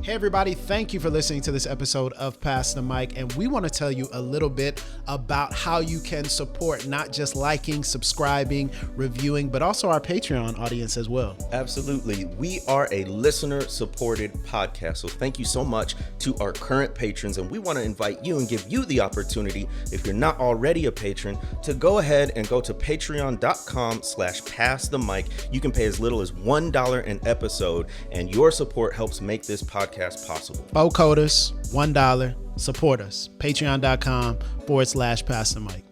Hey everybody, thank you for listening to this episode of Pass the Mic, and we want to tell you a little bit about how you can support not just liking, subscribing, reviewing, but also our Patreon audience as well. Absolutely. We are a listener-supported podcast, so thank you so much to our current patrons, and we want to invite you and give you the opportunity, if you're not already a patron, to go ahead and go to patreon.com/passthemic. You can pay as little as $1 an episode, and your support helps make this podcast possible. Coders, $1, support us. Patreon.com/Pass the Mic.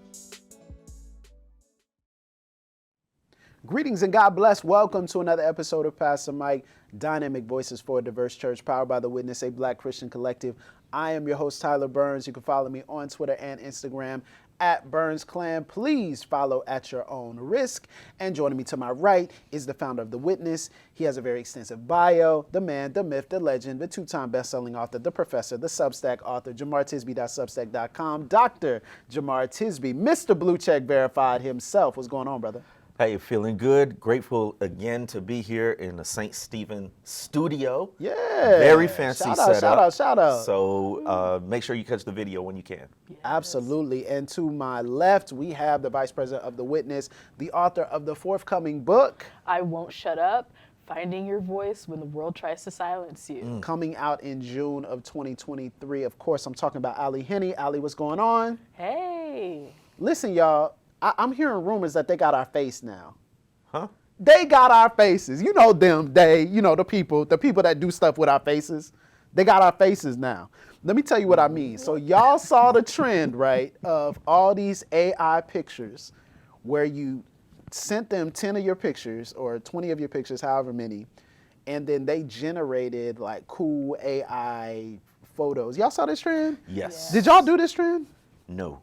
Greetings and God bless. Welcome to another episode of Pass the Mic, Dynamic Voices for a Diverse Church, powered by The Witness, a Black Christian collective. I am your host, Tyler Burns. You can follow me on Twitter and Instagram at Burns Clan. Please follow at your own risk. And joining me to my right is the founder of The Witness. He has a very extensive bio. The man, the myth, the legend, the two-time best-selling author, the professor, the Substack author, JamarTisby.substack.com. Dr. Jamar Tisby, Mr. Blue Check Verified himself. What's going on, brother? Hey, feeling good. Grateful again to be here in the St. Stephen studio. Yeah. Very fancy setup. Shout out. So make sure you catch the video when you can. Yes. Absolutely. And to my left, we have the vice president of The Witness, the author of the forthcoming book, I Won't Shut Up, Finding Your Voice When the World Tries to Silence You. Coming out in June of 2023. Of course, I'm talking about Allie Henney. Allie, what's going on? Hey. Listen, y'all. I'm hearing rumors that they got our face now. Huh? They got our faces. You know them, the people that do stuff with our faces. They got our faces now. Let me tell you what I mean. So y'all saw the trend, right, of all these AI pictures where you sent them 10 of your pictures or 20 of your pictures, however many, and then they generated like cool AI photos. Y'all saw this trend? Yes. Did y'all do this trend? No.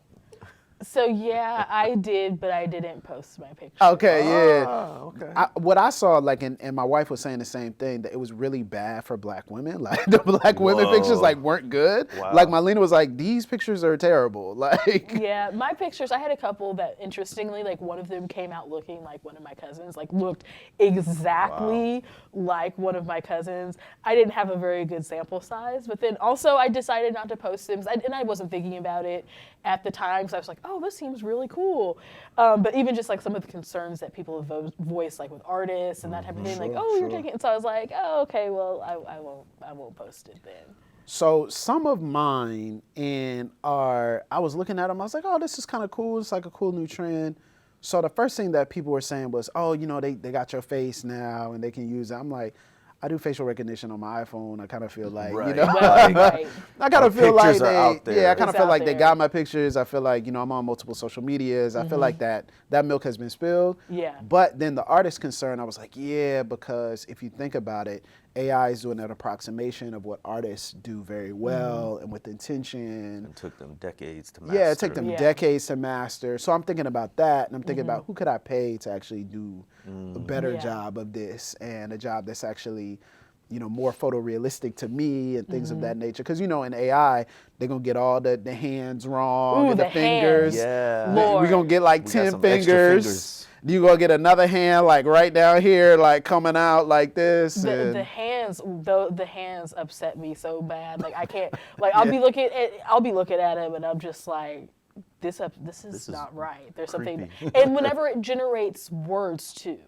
So yeah, I did, but I didn't post my picture. Okay, yeah. Okay. What I saw, like, and my wife was saying the same thing, that it was really bad for black women. Like, the black women pictures, like, weren't good. Wow. Like, Marlena was like, these pictures are terrible. Like, Yeah, my pictures, I had a couple that, interestingly, like, one of them came out looking like one of my cousins, like, looked exactly like one of my cousins. I didn't have a very good sample size, but then also I decided not to post them, and I wasn't thinking about it at the time, because I was like, oh, this seems really cool. But even just like some of the concerns that people have voiced, like with artists and that type of thing, like, oh, you're taking it. So I was like, oh, okay, well, I won't post it then. so some of mine I was looking at them, I was like, oh, this is kind of cool. It's like a cool new trend. So the first thing that people were saying was, oh, they got your face now and they can use it. I'm like, I do facial recognition on my iPhone. I kind of feel like, Right. Right. I kind of feel like pictures are out there. I kind of It's feel out like they there. got my pictures. I feel like, I'm on multiple social medias. I feel like that milk has been spilled. Yeah. But then the artist concern, I was like, yeah, because if you think about it, AI is doing an approximation of what artists do very well and with intention. It took them decades to master. Yeah, it took them Yeah. decades to master. So I'm thinking about that, and I'm thinking about who could I pay to actually do a better Yeah. job of this, and a job that's actually, more photorealistic to me and things of that nature. Because, in AI, they're going to get all the hands wrong Ooh, and the the fingers. hands. Yeah. Lord. We're going to get like We got 10 some extra fingers. You going to get another hand like right down here, like coming out like this. The hands upset me so bad. Like I can't. Like I'll be looking at him, and I'm just like, this is not right. There's something. And whenever it generates words too,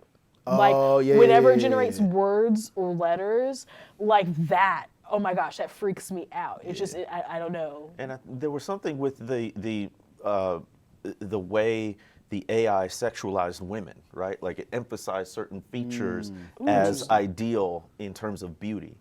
whenever it generates words or letters like that, oh my gosh, that freaks me out. It's just I don't know. And there was something with the way the AI sexualized women, right? Like it emphasized certain features as ideal in terms of beauty.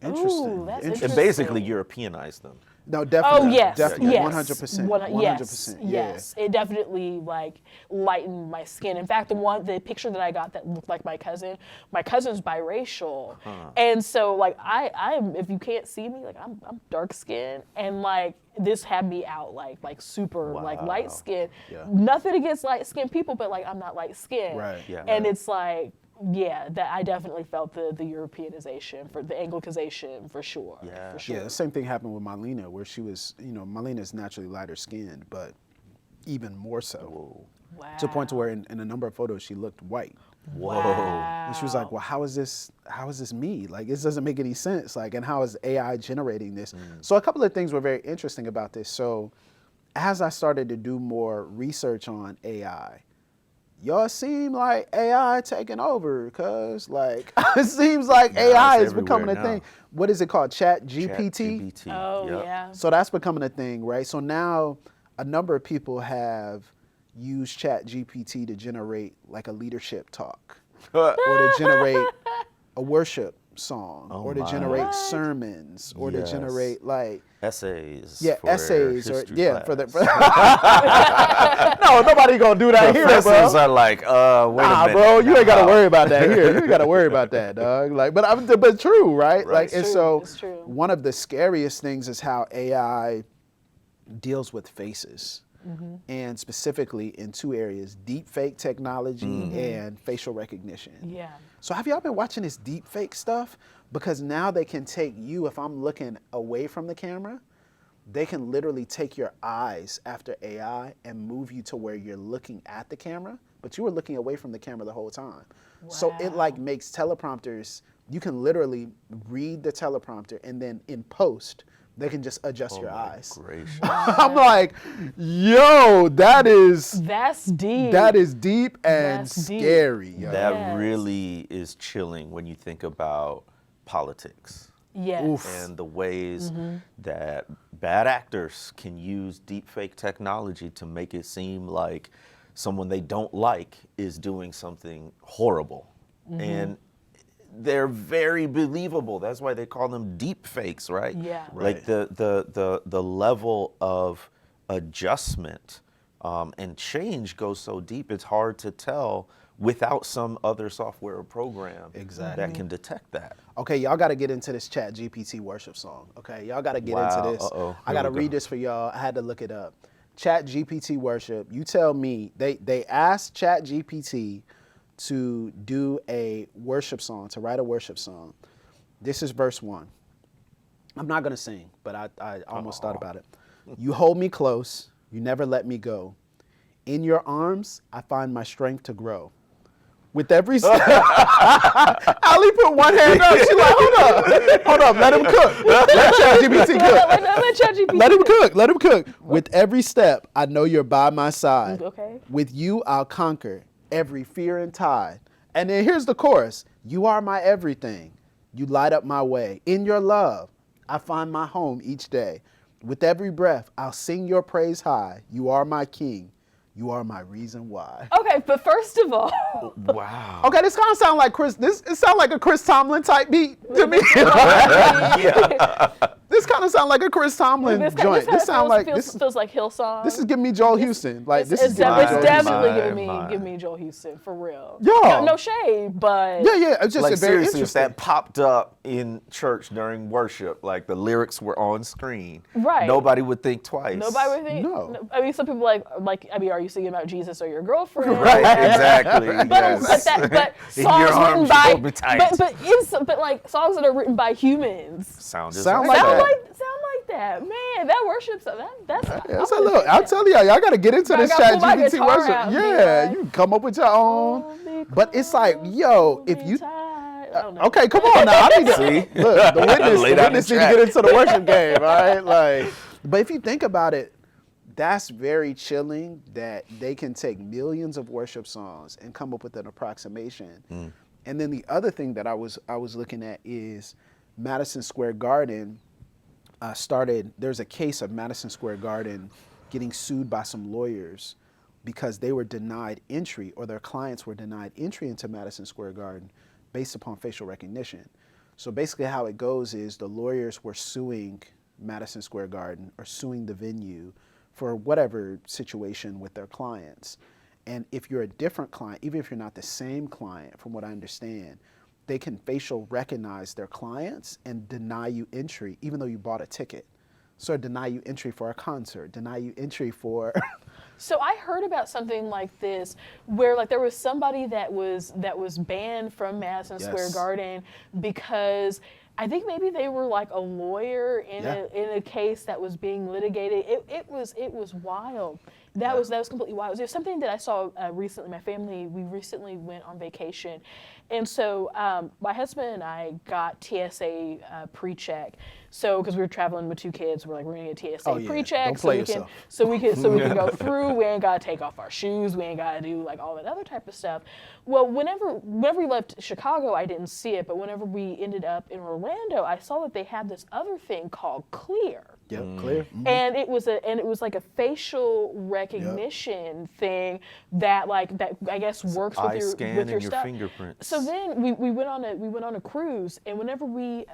Interesting. Ooh, that's Interesting. And basically Europeanized them. No, definitely. Oh yes, Definitely. yes, 100%. 100%. Yeah. Yes, it definitely like lightened my skin. In fact, the picture that I got that looked like my cousin's biracial, and so like I'm if you can't see me, like I'm dark skinned, and like this had me out like super like light skinned. Yeah. Nothing against light skinned people, but like I'm not light skinned. Right. Yeah. And it's like. Yeah, that I definitely felt the Europeanization, for the Anglicization for sure. Yeah. For sure. Yeah, the same thing happened with Marlena, where she was, Marlena is naturally lighter skinned, but even more so. Whoa. Wow. To the point to where in a number of photos she looked white. Whoa. Wow. And she was like, well, how is this me? Like, this doesn't make any sense. Like, and how is AI generating this? So a couple of things were very interesting about this. So as I started to do more research on AI, y'all seem like AI taking over, cause like it seems like AI is becoming a thing. What is it called? ChatGPT? ChatGPT. Oh, Yep. yeah. So that's becoming a thing, right? So now a number of people have used ChatGPT to generate like a leadership talk or to generate a worship song or to my. generate What? sermons or to Yes. generate like Essays. for essays or history class. no, nobody gonna do that here, Professors bro. are like, wait a minute. Bro, you ain't gotta Nah. worry about that here. You ain't gotta worry about that, dog. Like, but true, right? Like, It's and true, so it's true. one of the scariest things is how AI deals with faces, and specifically in two areas: deep fake technology and facial recognition. Yeah. So have y'all been watching this deep fake stuff? Because now they can take you, if I'm looking away from the camera, they can literally take your eyes after AI and move you to where you're looking at the camera, but you were looking away from the camera the whole time. So it like makes teleprompters, you can literally read the teleprompter and then in post, they can just adjust your eyes. Gracious. I'm like, yo, That's deep. that is deep and That's deep. scary, yo. That Yes. really is chilling when you think about politics. Yes. Oof. And the ways that bad actors can use deepfake technology to make it seem like someone they don't like is doing something horrible. And they're very believable. That's why they call them deep fakes, right? Yeah. Like the level of adjustment and change goes so deep, it's hard to tell without some other software or program that can detect that. Okay, y'all got to get into this ChatGPT worship song. Okay, y'all got to get Wow, into this. uh-oh. I Here got to we go. read this for y'all. I had to look it up. ChatGPT worship. You tell me. They asked ChatGPT to do a worship song, to write a worship song. This is verse 1. I'm not gonna sing, but I almost thought about it. You hold me close. You never let me go. In your arms, I find my strength to grow. With every step, Ali put one hand up. She like, hold up, let him cook. Let ChatGPT cook. Let ChatGPT. Let him cook. Let him cook. With every step, I know you're by my side. Okay. With you, I'll conquer every fear and tide. And then here's the chorus. You are my everything. You light up my way. In your love, I find my home each day. With every breath, I'll sing your praise high. You are my king. You are my reason why. Okay, but first of all, Wow. Okay, this kind of sound like Chris. It sound like a Chris Tomlin type beat to me. This kind of sound like a Chris Tomlin joint. This sound like feels like Hillsong. this is giving me Joel Houston. Like this is It's giving me Joel Houston. definitely My. giving me Joel Houston for real. Yo. No shade, but Yeah, it's just Like very seriously, if interesting. that popped up in church during worship, like the lyrics were on screen, Right. nobody would think twice. nobody would think. No. I mean, some people I mean, are you singing about Jesus or your girlfriend? Right, exactly. But, but In songs your written arms, by, hold me tight. but like songs that are written by humans Sound just Sound like like that. sound like that. Man, that worship stuff. That's. Yeah, so look, I'll tell y'all got to get into this gotta pull my ChatGPT guitar worship. out and be Yeah, like, you can come up with your own. But it's like, yo, if you okay, come on now. I need to See? look. The Lay down witness the need to track. get into the worship game, all right? Like, but if you think about it, that's very chilling that they can take millions of worship songs and come up with an approximation. And then the other thing that I was looking at is Madison Square Garden there's a case of Madison Square Garden getting sued by some lawyers because they were denied entry, or their clients were denied entry into Madison Square Garden based upon facial recognition. So basically how it goes is the lawyers were suing Madison Square Garden or suing the venue for whatever situation with their clients. And if you're a different client, even if you're not the same client, from what I understand, they can facial recognize their clients and deny you entry, even though you bought a ticket. So deny you entry for a concert, deny you entry for... So I heard about something like this, where like there was somebody that was banned from Madison Square Yes. Garden because I think maybe they were like a lawyer in a case that was being litigated. It was wild. That was completely wild. It was something that I saw recently. My family, we recently went on vacation, and so my husband and I got TSA pre-check. So because we were traveling with 2 kids, we're like, we're gonna get TSA pre-check Don't play yourself. so we can go through. We ain't gotta take off our shoes. We ain't gotta do like all that other type of stuff. Well, whenever we left Chicago, I didn't see it, but whenever we ended up in Orlando, I saw that they had this other thing called Clear. Yep, clear. Mm-hmm. And it was like a facial recognition thing that I guess works Eye with your scan with your and your stuff. fingerprints. So then we went on a cruise, and whenever we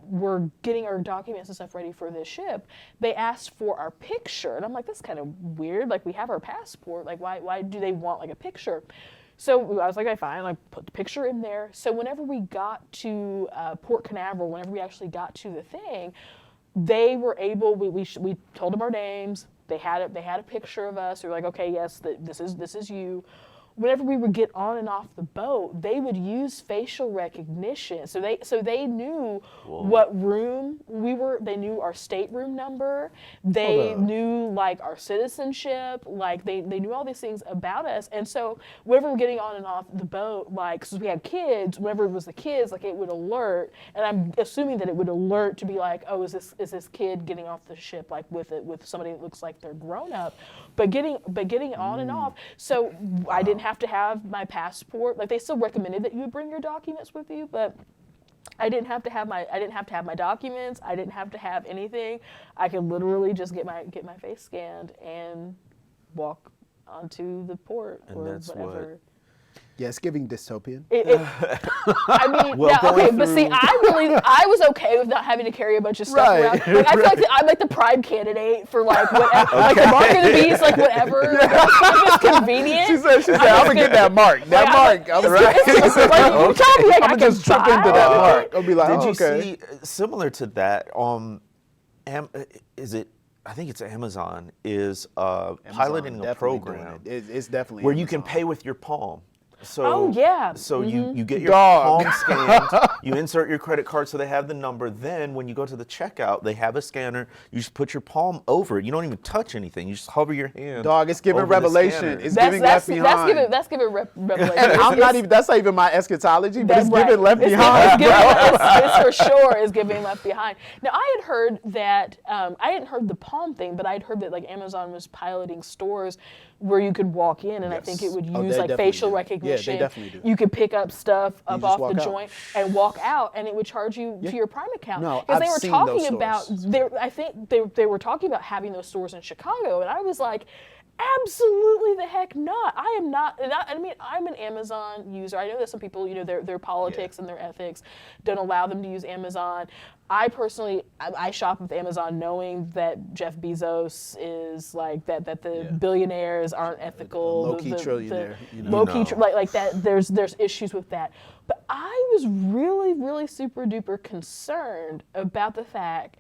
were getting our documents and stuff ready for this ship, they asked for our picture, and I'm like, that's kind of weird. Like, we have our passport. Like, why do they want like a picture? So I was like, okay, fine, like put the picture in there. So whenever we got to Port Canaveral, whenever we actually got to the thing, they were able. We told them our names. They had a picture of us. We were like, okay, yes, this is you. Whenever we would get on and off the boat, they would use facial recognition. So they knew what room we were. They knew our stateroom number. They knew like our citizenship. Like they knew all these things about us. And so whenever we're getting on and off the boat, like since we had kids, whenever it was the kids, like it would alert. And I'm assuming that it would alert to be like, oh, is this kid getting off the ship like with somebody that looks like they're grown up, but getting on and off. So I didn't have to have my passport. Like they still recommended that you would bring your documents with you, but I didn't have to have my documents. I didn't have to have anything. I could literally just get my face scanned and walk onto the port And or that's whatever. Yeah, it's giving dystopian. I mean, Well, now, okay, going but see, through- I was okay with not having to carry a bunch of stuff Right, around. Like, I feel like I'm like the prime candidate for like whatever, like the mark of the beast, like whatever. Like, if it's convenient. She said, I'm gonna get that mark. That Like, mark. Like, you tell me, like, I'm I gonna can just trip buy into that it. mark. I'll be like, Did oh, you okay. see similar to that? Is it? I think it's Amazon is piloting a Definitely doing program it. It's definitely where you can Amazon. pay with your palm. So, Oh, yeah. So you get your Dog. palm scanned, you insert your credit card so they have the number. Then when you go to the checkout, they have a scanner. You just put your palm over it. You don't even touch anything. You just hover your hand. Dog, it's giving over the Revelation. scanner. It's giving Left Behind. That's giving Revelation. That's not even my eschatology, but it's That's giving right. Left Behind. It's for sure is giving Left Behind. Now I had heard that I hadn't heard the palm thing, but I'd heard that like Amazon was piloting stores where you could walk in, and I think it would Oh, use they like definitely facial do. recognition. Yeah, they definitely do. You could pick up stuff up just off walk the out. joint and walk out, and it would charge you to your Prime account. No, because I've they were seen talking those about stores. I think they were talking about having those stores in Chicago, and I was like, absolutely the heck not. I am not. I mean, I'm an Amazon user. I know that some people, their politics and their ethics don't allow them to use Amazon. I personally, I shop with Amazon knowing that Jeff Bezos is like that the billionaires aren't ethical. Low-key trillionaire, Low-key, like that. There's issues with that. But I was really, really super duper concerned about the fact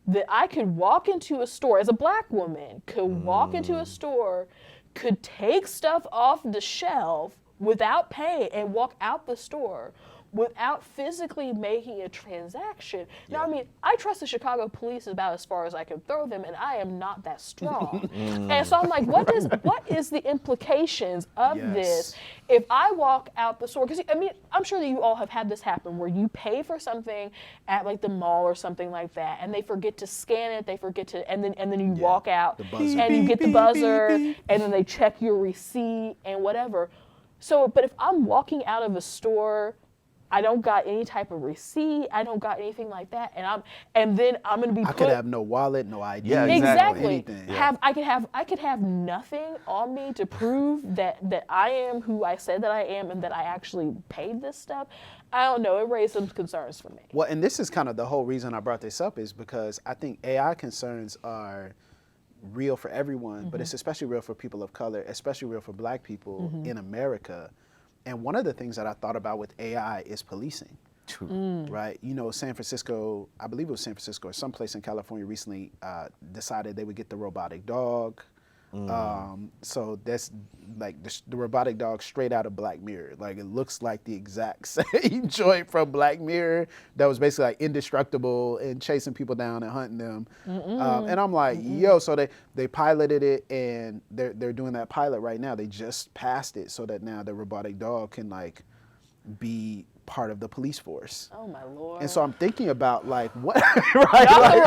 that I could walk into a store, as a black woman, could walk into a store, could take stuff off the shelf without paying and walk out the store without physically making a transaction. Now, I mean, I trust the Chicago police about as far as I can throw them, and I am not that strong. And so I'm like, what is the implications of this if I walk out the store? Because, I mean, I'm sure that you all have had this happen where you pay for something at like the mall or something like that, and they forget to scan it, and then you walk out, and you get the buzzer, and then they check your receipt and whatever. So, but if I'm walking out of a store, I don't got any type of receipt. I don't got anything like that, and then I'm gonna be. I could have no wallet, no ID. Yeah, Exactly. Anything. I could have nothing on me to prove that I am who I said that I am and that I actually paid this stuff. I don't know. It raised some concerns for me. Well, and this is kind of the whole reason I brought this up is because I think AI concerns are real for everyone, but it's especially real for people of color, especially real for black people in America. And one of the things that I thought about with AI is policing, right? San Francisco, I believe it was San Francisco or someplace in California recently decided they would get the robotic dog. So that's like the robotic dog straight out of Black Mirror. Like it looks like the exact same joint from Black Mirror that was basically like indestructible and chasing people down and hunting them. And I'm like, yo, so they piloted it and they're doing that pilot right now. They just passed it so that now the robotic dog can like be part of the police force. Oh my Lord. And so I'm thinking about like what, Not the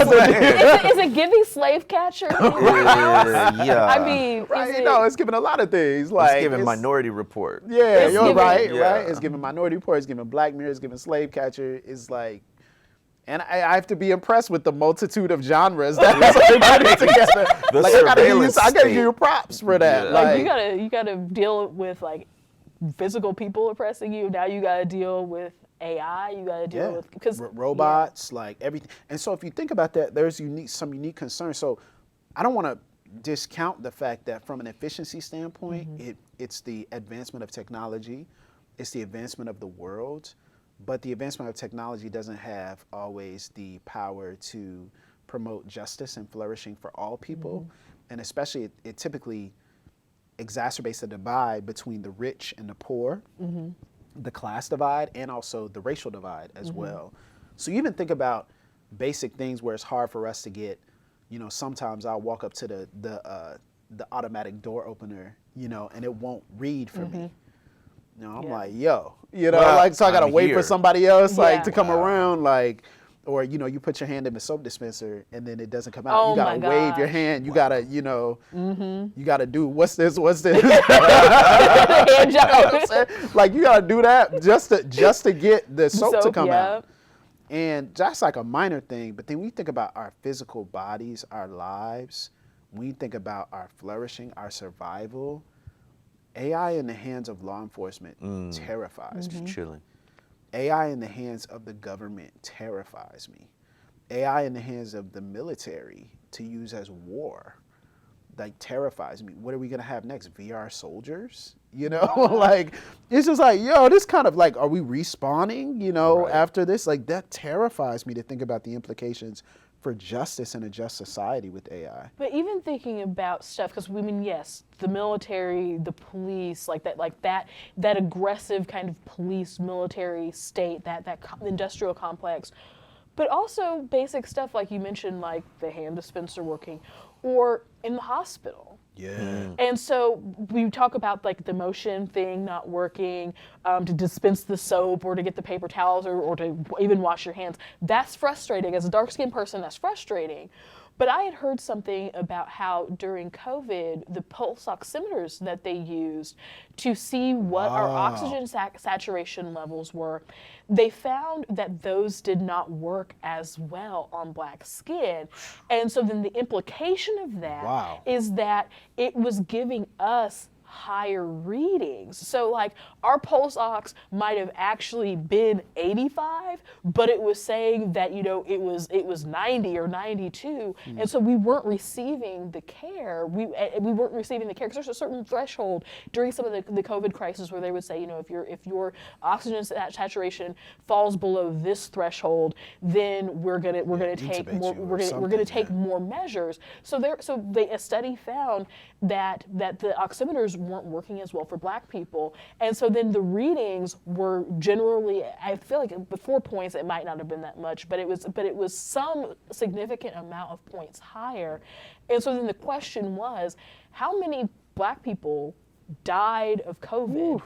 robotics. Is it giving slave catcher? Yeah. I mean, right? No, it's giving a lot of things. Like It's giving Minority Report. Yeah, It's you're giving- right, Yeah. right? It's giving Minority Report, it's giving Black Mirror, it's giving Slave Catcher. It's like, and I have to be impressed with the multitude of genres that's putting together. The Like surveillance I gotta give you state. props for that. Yeah. like you gotta deal with like physical people oppressing you. Now you gotta deal with AI. You gotta deal with because robots, like everything. And so if you think about that, there's some unique concerns. So I don't want to discount the fact that from an efficiency standpoint, it's the advancement of technology, it's the advancement of the world, but the advancement of technology doesn't have always the power to promote justice and flourishing for all people. And especially it typically exacerbates the divide between the rich and the poor, the class divide, and also the racial divide as well. So you even think about basic things where it's hard for us to get, you know, sometimes I'll walk up to the automatic door opener, you know, and it won't read for me. You know, I'm like, yo, you know, Well, like, so I gotta I'm wait here. for somebody else, like, Yeah. to come around, like, or, you know, you put your hand in the soap dispenser and then it doesn't come out. Oh You gotta my wave your gosh. hand. You gotta, you know, you gotta do, what's this? Hand job. Like, you gotta do that just to get the soap to Soap, come yeah. out. And that's like a minor thing, but then when you think about our physical bodies, our lives, when you think about our flourishing, our survival, AI in the hands of law enforcement terrifies me. Chilling. AI in the hands of the government terrifies me. AI in the hands of the military to use as war, like, terrifies me. What are we gonna have next? VR soldiers? You know, like, it's just like, yo, this kind of like, are we respawning, you know, Right. after this? Like, that terrifies me to think about the implications for justice in a just society with AI. But even thinking about stuff, because we mean, yes, the military, the police, like that aggressive kind of police military state, that industrial complex, but also basic stuff like you mentioned, like the hand dispenser working, or in the hospital. Yeah. And so we talk about like the motion thing not working, to dispense the soap or to get the paper towels or to even wash your hands. That's frustrating. As a dark-skinned person, that's frustrating. But I had heard something about how during COVID, the pulse oximeters that they used to see what our oxygen saturation levels were, they found that those did not work as well on black skin. And so then the implication of that is that it was giving us higher readings. So like our pulse ox might have actually been 85, but it was saying that, you know, it was 90 or 92. And so we weren't receiving the care. We weren't receiving the care because there's a certain threshold during some of the COVID crisis where they would say, you know, if your oxygen saturation falls below this threshold, then we're gonna take intubate more you or we're gonna something, take more measures. So a study found that the oximeters weren't working as well for black people. And so then the readings were generally, I feel like the 4 points, it might not have been that much, but it was some significant amount of points higher. And so then the question was, how many black people died of COVID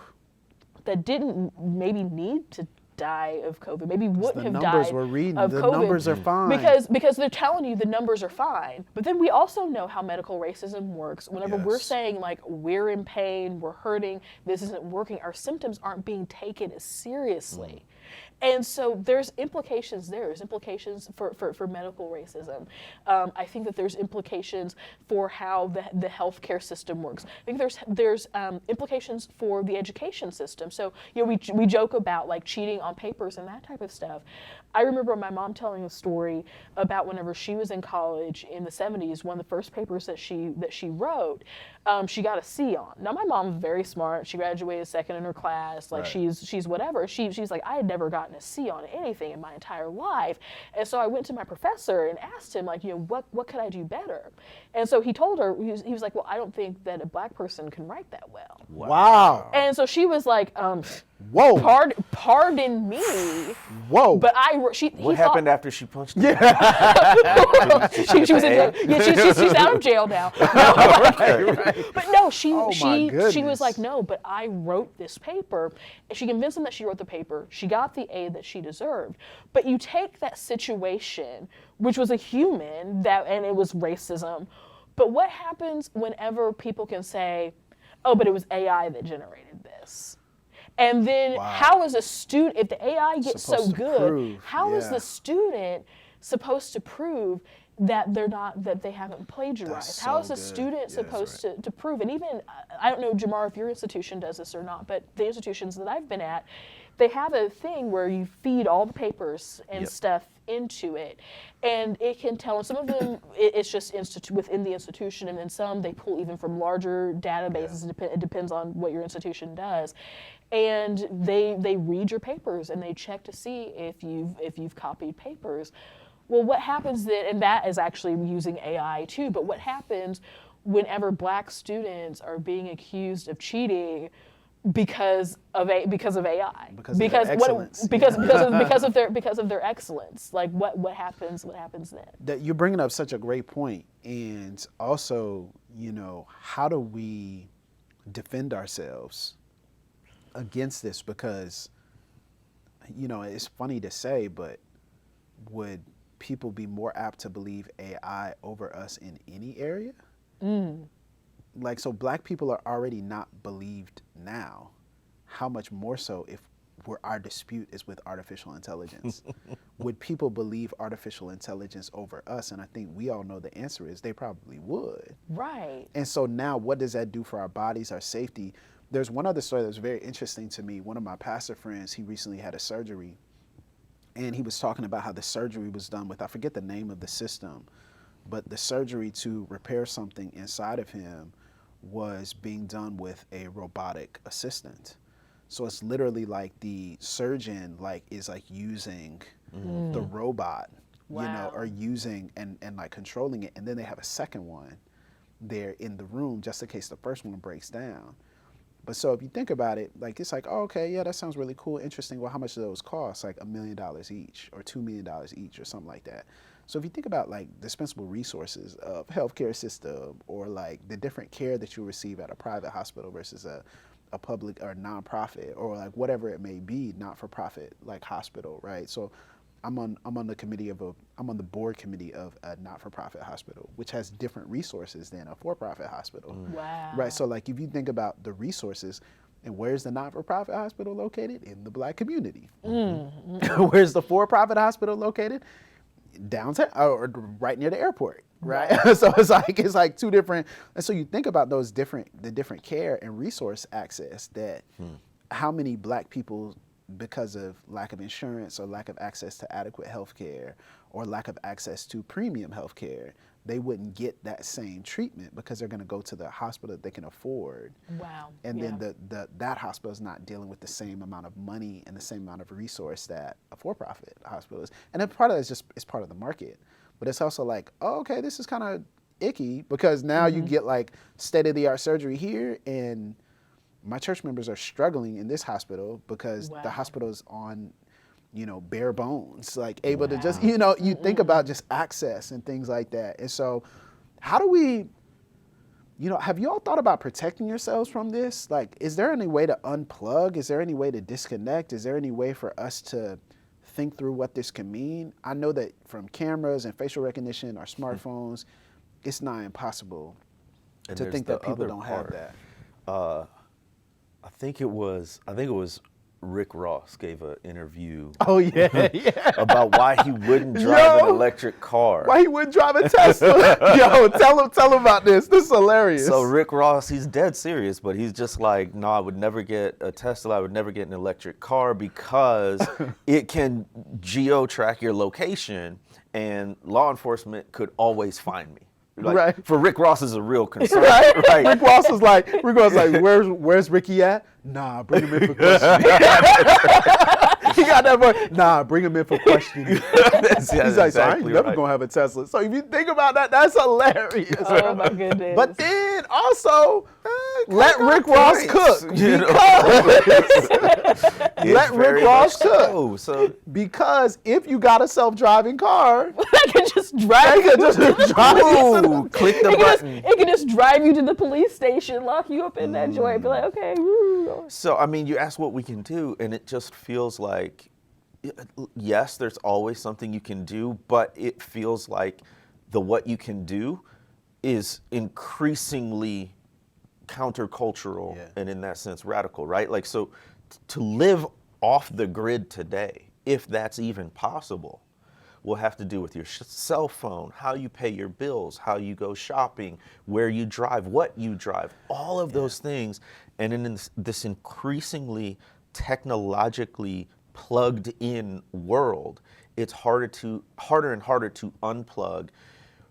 that didn't maybe need to die of COVID, maybe wouldn't have died numbers we're reading, of the COVID. numbers are fine. Because they're telling you the numbers are fine. But then we also know how medical racism works. Whenever we're Yes. saying like we're in pain, we're hurting, this isn't working, our symptoms aren't being taken as seriously. And so there's implications there. There's implications for medical racism. I think that there's implications for how the healthcare system works. I think there's implications for the education system. So, you know, we joke about like cheating on papers and that type of stuff. I remember my mom telling a story about whenever she was in college in the 70s, one of the first papers that she wrote, she got a C on. Now my mom's very smart. She graduated second in her class. Like Right. she's whatever. She's like, I had never gotten a C on anything in my entire life. And so I went to my professor and asked him, like, what could I do better? And so he told her, he was like, well, I don't think that a black person can write that well. Wow. And so she was like, Whoa. pardon me, Whoa. but What happened after she punched him? she was in jail. Yeah, she's out of jail now. But no, she Oh, my she was goodness. like, no, but I wrote this paper, and she convinced him that she wrote the paper. She got the A that she deserved. But you take that situation, which was a human, and it was racism. But what happens whenever people can say, oh, but it was AI that generated this? And then how is a student, if the AI gets so Supposed to good, prove, how is yeah. the student supposed to prove that that they haven't plagiarized? That's How so is the good. student Yeah, supposed to prove? And even, I don't know, Jamar, if your institution does this or not, but the institutions that I've been at, they have a thing where you feed all the papers and stuff into it, and it can tell. And some of them, it's just within the institution, and then some they pull even from larger databases. It depends on what your institution does, and they read your papers and they check to see if you've copied papers. Well, what happens then, and that is actually using AI too, but what happens whenever black students are being accused of cheating because of AI? Because of their excellence. Because of their excellence. Like what happens then? That you're bringing up such a great point, and also, how do we defend ourselves against this? Because, it's funny to say, but would people be more apt to believe AI over us in any area? Like, so black people are already not believed now. How much more so if our dispute is with artificial intelligence? Would people believe artificial intelligence over us? And I think we all know the answer is they probably would. Right. And so now what does that do for our bodies, our safety? There's one other story that was very interesting to me. One of my pastor friends, he recently had a surgery, and he was talking about how the surgery was done with, I forget the name of the system, but the surgery to repair something inside of him was being done with a robotic assistant. So it's literally like the surgeon is using the robot, Wow. or using and like controlling it. And then they have a second one there in the room just in case the first one breaks down. But so if you think about it, like, it's like, oh, okay, yeah, that sounds really cool, interesting. Well, how much do those cost? Like $1 million each or $2 million each or something like that. So if you think about like dispensable resources of healthcare system, or like the different care that you receive at a private hospital versus a public or nonprofit, or like whatever it may be, not-for-profit like hospital, right? So I'm on the board committee of a not-for-profit hospital, which has different resources than a for-profit hospital. Wow. Right. So like if you think about the resources, and where's the not-for-profit hospital located? In the black community. Where's the for-profit hospital located? Downtown, or right near the airport, right? So it's like two different. And so you think about the different care and resource access that how many black people, because of lack of insurance or lack of access to adequate health care or lack of access to premium health care, they wouldn't get that same treatment because they're going to go to the hospital that they can afford. Wow. And Yeah. then that hospital is not dealing with the same amount of money and the same amount of resource that a for-profit hospital is. And then part of that is it's part of the market. But it's also like, oh, okay, this is kind of icky because now you get like state-of-the-art surgery here, and my church members are struggling in this hospital because Wow. the hospital is on, bare bones, like able to just, you think about just access and things like that. And so how do we, have you all thought about protecting yourselves from this? Like, is there any way to unplug? Is there any way to disconnect? Is there any way for us to think through what this can mean? I know that from cameras and facial recognition or smartphones, it's not impossible And to there's think the that people other don't have part. that. I think it was Rick Ross gave an interview Oh yeah, yeah. about why he wouldn't drive an Yo! electric car. Why he wouldn't drive a Tesla? Yo, tell him about this. This is hilarious. So Rick Ross, he's dead serious, but he's just like, no, I would never get a Tesla. I would never get an electric car because it can geo-track your location, and law enforcement could always find me. Like, Right. For Rick Ross is a real concern. Right? Rick Ross was like, where's Ricky at? Nah, bring him in for questioning. He got that voice. Nah, bring him in for questioning. He's He's like, so I ain't never gonna have a Tesla. So if you think about that, that's hilarious. Oh my goodness. But then also let got Rick Ross points, cook. you know? Let Rick very Ross much cook. so. So Because if you got a self-driving car, I can just drive they could just drive you to ooh, click the it button. can just drive you to the police station, lock you up in that joint, be like, okay, woo. So, I mean, you ask what we can do, and it just feels like, yes, there's always something you can do, but it feels like the what you can do is increasingly countercultural Yeah. and in that sense radical, right? Like, so to live off the grid today, if that's even possible, will have to do with your cell phone, how you pay your bills, how you go shopping, where you drive, what you drive, all of those things. And in this increasingly technologically plugged in world, it's harder and harder to unplug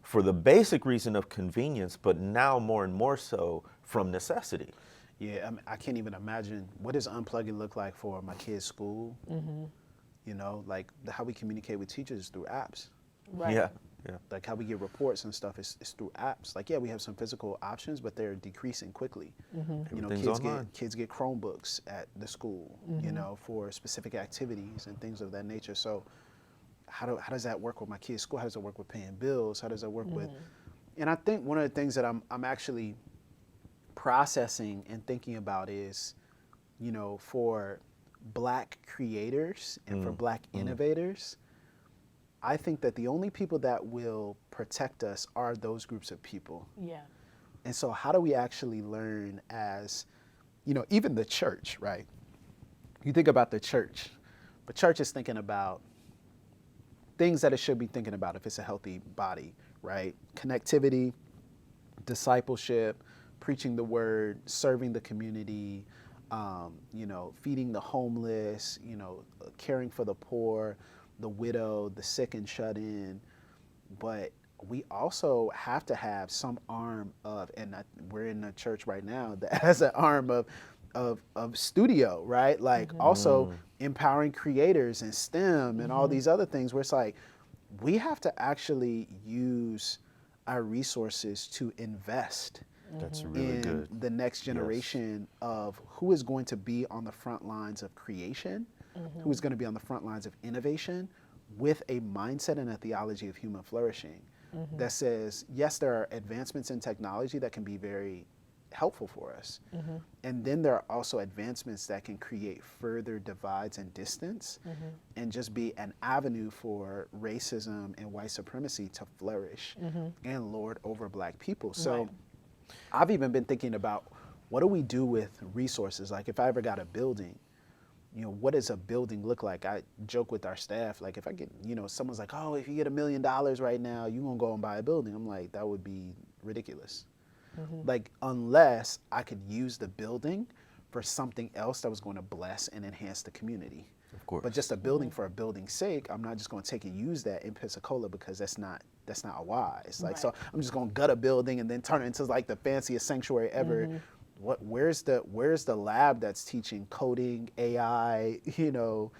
for the basic reason of convenience, but now more and more so from necessity. Yeah, I can't even imagine what does unplugging look like for my kids' school. You know, like how we communicate with teachers is through apps. Right. Yeah. Like how we get reports and stuff is through apps. Like, yeah, we have some physical options, but they're decreasing quickly. You know, Everything's online. kids get Chromebooks at the school, you know, for specific activities and things of that nature. So how does that work with my kids' school? How does it work with paying bills? How does it work with, and I think one of the things that I'm actually processing and thinking about is, you know, for Black creators and for Black innovators, I think that the only people that will protect us are those groups of people. Yeah. And so how do we actually learn as, you know, even the church, right? You think about the church, but church is thinking about things that it should be thinking about if it's a healthy body, right? Connectivity, discipleship, preaching the word, serving the community, you know, feeding the homeless, you know, caring for the poor, the widow, the sick and shut in. But we also have to have some arm of, and we're in a church right now that has an arm of studio, right? Like also empowering creators and STEM and all these other things where it's like, we have to actually use our resources to invest That's really in good. the next generation of who is going to be on the front lines of creation, who is going to be on the front lines of innovation with a mindset and a theology of human flourishing that says, yes, there are advancements in technology that can be very helpful for us. And then there are also advancements that can create further divides and distance and just be an avenue for racism and white supremacy to flourish and lord over Black people. So Right. I've even been thinking about what do we do with resources? Like if I ever got a building, you know, what does a building look like? I joke with our staff, like if I get, you know, someone's like, oh, if you get $1 million right now, you gonna go and buy a building. I'm like, that would be ridiculous. Like unless I could use the building for something else that was going to bless and enhance the community. Of course. But just a building for a building's sake, I'm not just going to take and use that in Pensacola because that's not wise. Like, so I'm just going to gut a building and then turn it into like the fanciest sanctuary ever. Where's the lab that's teaching coding, AI, you know,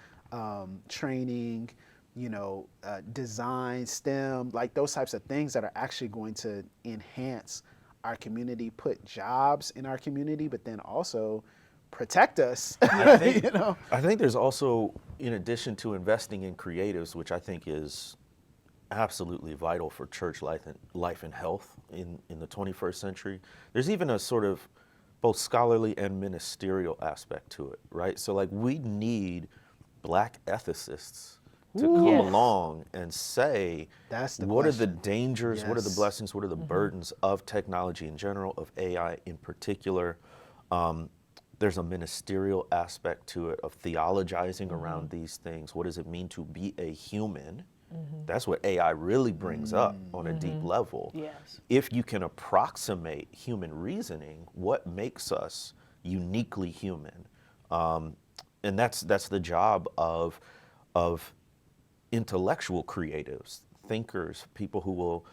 training, you know, design, STEM, like those types of things that are actually going to enhance our community, put jobs in our community, but then also protect us. You know? I think there's also, in addition to investing in creatives, which I think is absolutely vital for church life and health in the 21st century, there's even a sort of both scholarly and ministerial aspect to it, right? So like we need Black ethicists to come Yes. along and say, That's the what are the question. dangers, what are the Yes. blessings, what are the burdens of technology in general, of AI in particular. There's a ministerial aspect to it of theologizing around these things. What does it mean to be a human? That's what AI really brings up on a deep level. Yes. If you can approximate human reasoning, what makes us uniquely human? And that's the job of intellectual creatives, thinkers, people who will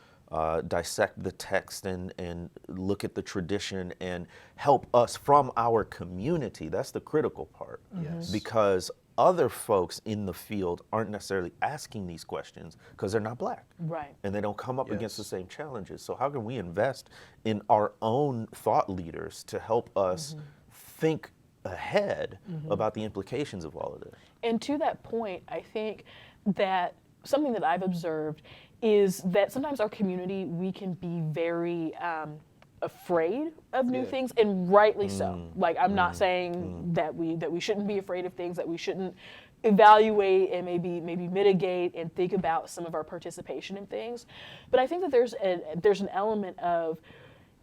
dissect the text and look at the tradition and help us from our community. That's the critical part. Yes. Because other folks in the field aren't necessarily asking these questions because they're not Black. Right. And they don't come up against the Yes. same challenges. So how can we invest in our own thought leaders to help us think ahead about the implications of all of this? And to that point, I think that something that I've observed is that sometimes our community, we can be very afraid of new things, and rightly so. Like, I'm not saying that we shouldn't be afraid of things, that we shouldn't evaluate and maybe mitigate and think about some of our participation in things. But I think that there's an element of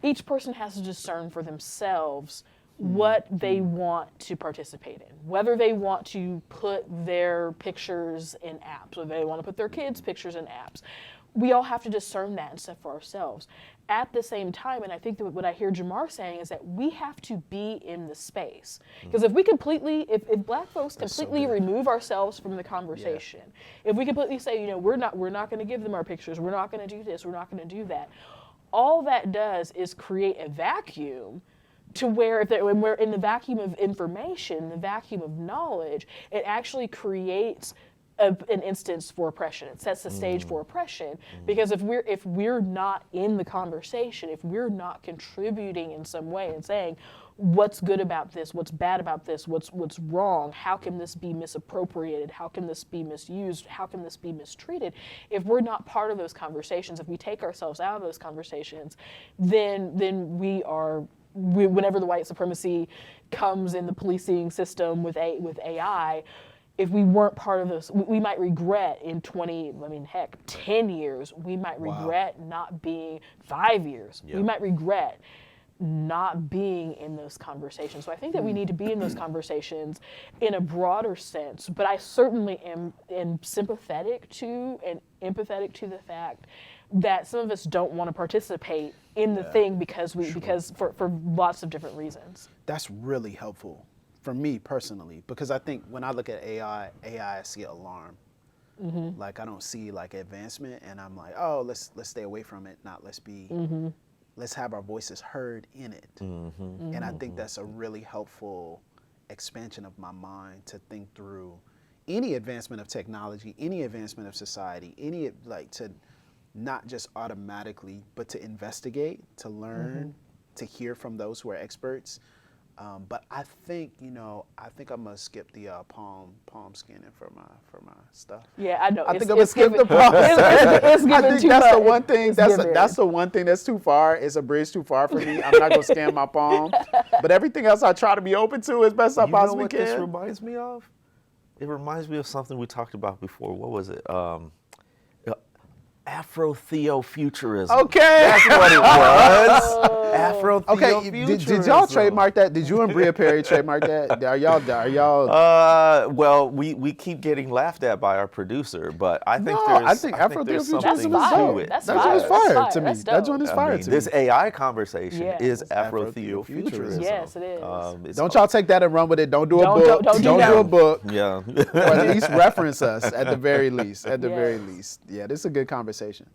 each person has to discern for themselves what they want to participate in, whether they want to put their pictures in apps, whether they want to put their kids' pictures in apps. We all have to discern that and stuff for ourselves. At the same time, and I think that what I hear Jamar saying is that we have to be in the space. Because if if Black folks completely remove ourselves from the conversation, if we completely say, we're not going to give them our pictures, we're not going to do this, we're not going to do that, all that does is create a vacuum to where when we're in the vacuum of information, the vacuum of knowledge, it actually creates an instance for oppression. It sets the stage for oppression, because if we're not in the conversation, if we're not contributing in some way and saying what's good about this, what's bad about this, what's wrong, how can this be misappropriated, how can this be misused, how can this be mistreated, if we're not part of those conversations, if we take ourselves out of those conversations, then whenever the white supremacy comes in the policing system with AI, if we weren't part of this, we might regret in 10 years, we might regret not being 5 years. Yeah. We might regret not being in those conversations. So I think that we need to be in those conversations in a broader sense, but I certainly am sympathetic to and empathetic to the fact that some of us don't want to participate in the thing because for lots of different reasons. That's really helpful for me personally, because I think when I look at AI, I see alarm. Like, I don't see like advancement, and I'm like, oh, let's stay away from it. Not let's have our voices heard in it. And I think that's a really helpful expansion of my mind to think through any advancement of technology, any advancement of society, to not just automatically, but to investigate, to learn, to hear from those who are experts. But I think I'm gonna skip the palm scanning for my stuff. Yeah, I know. I think I'm gonna skip the palm. It's I given think too that's much. the one thing. It's That's given. the one thing that's too far. It's a bridge too far for me. I'm not gonna scan my palm. But everything else I try to be open to as best I You know possibly what this can. reminds me of? It reminds me of something we talked about before. What was it? Afro-theofuturism. Okay. That's what it was. Okay. Afro-theofuturism. Did y'all trademark that? Did you and Bria Perry trademark that? Are y'all? Well, we keep getting laughed at by our producer, but I think No, there's I think there's Afro-theofuturism That's something is fire. dope. to it. That's That fire. joint is fire That's to me. That's That dope. joint is I fire mean, to this me. AI conversation Yeah. is It's Afro-theofuturism. Yes, it is. It's Don't y'all take that and run with it. Don't do a Don't- book. don't do do that. a book. Yeah. Or at least reference us at the very least. Yes. Yeah, this is a good conversation.